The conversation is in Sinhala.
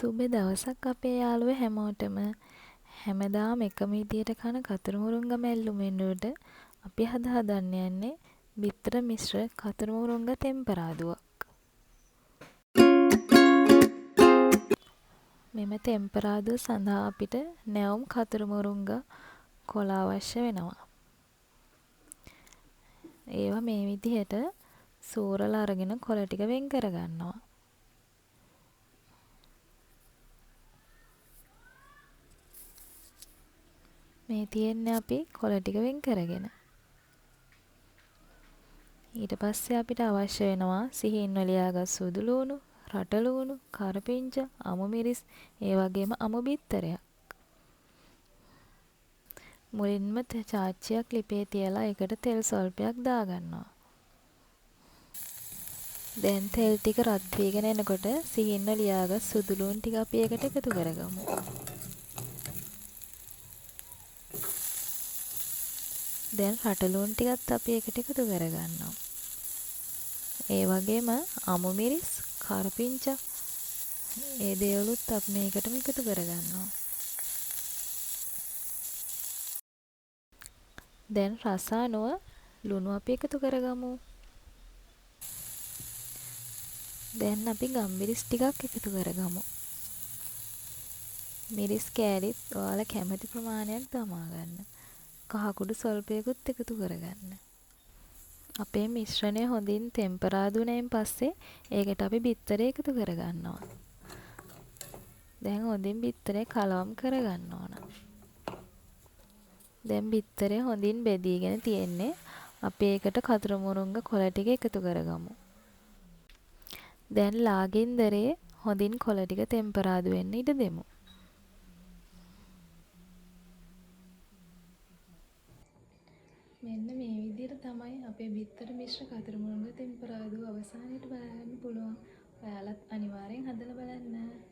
සුබ දවසක් අපේ යාළුවෝ හැමෝටම. හැමදාම එකම විදියට කන කතර මුරුංගා මැල්ලුම් වෙනුවට අපි හදන්න යන්නේ බිත්තර මිශ්‍ර කතර මුරුංගා තෙම්පරාදුවක්. මෙම තෙම්පරාදුව සඳහා අපිට නැවුම් කතර මුරුංගා කොළ අවශ්‍ය වෙනවා. ඒවා මේ විදිහට සූරලා අරගෙන කොළ ටික වෙන් කරගන්නවා. මේ තියෙන්නේ අපි කොළ ටික වෙන් කරගෙන. ඊට පස්සේ අපිට අවශ්‍ය වෙනවා සිහින්ව ලියාගත් සුදු ලූණු, රට ලූණු, කරපිංචා, අමු මිරිස්, ඒ වගේම අමු බිත්තරයක්. මුලින්ම චාච්චියක් ලිපේ තියලා ඒකට තෙල් සල්පයක් දාගන්නවා. දැන් තෙල් ටික රත් වීගෙන එනකොට සිහින්ව ලියාගත් සුදු ලූණු ටික අපි ඒකට එකතු කරගමු. දැන් රට ලූණු ටිකත් අපි ඒකට එකතු කරගන්නවා. ඒ වගේම අමු මිරිස්, කරපිංචා, ඒ දේවලුත් අපි මේකටම එකතු කරගන්නවා. දැන් රස අනුව ලුණු අපි එකතු කරගමු. දැන් අපි ගම්මිරිස් ටිකක් එකතු කරගමු. මිරිස් කෑලිත් ඔයාලා කැමති ප්‍රමාණයක් දමා ගන්න. කහ කුඩු සල්පයකුත් එකතු කරගන්න. අපේ මිශ්‍රණය හොඳින් තෙම්පරාදු වුණායින් පස්සේ ඒකට අපි බිත්තරේ එකතු කරගන්නවා. දැන් හොඳින් බිත්තරේ කලවම් කරගන්න ඕන. දැන් බිත්තරේ හොඳින් බෙදීගෙන තියෙන්නේ. අපි ඒකට කතර මුරුංගා කොළ ටික එකතු කරගමු. දැන් ලාගින්දරේ හොඳින් කොළ ටික තෙම්පරාදු වෙන්න ඉඩ දෙමු. මෙන්න මේ විදිහට තමයි අපේ බිත්තර මිශ්‍ර කතර මුරුංගා තෙම්පරාදුව අවසානයේට බලන්න පුළුවන්. ඔයාලත් අනිවාර්යෙන් හදලා බලන්න.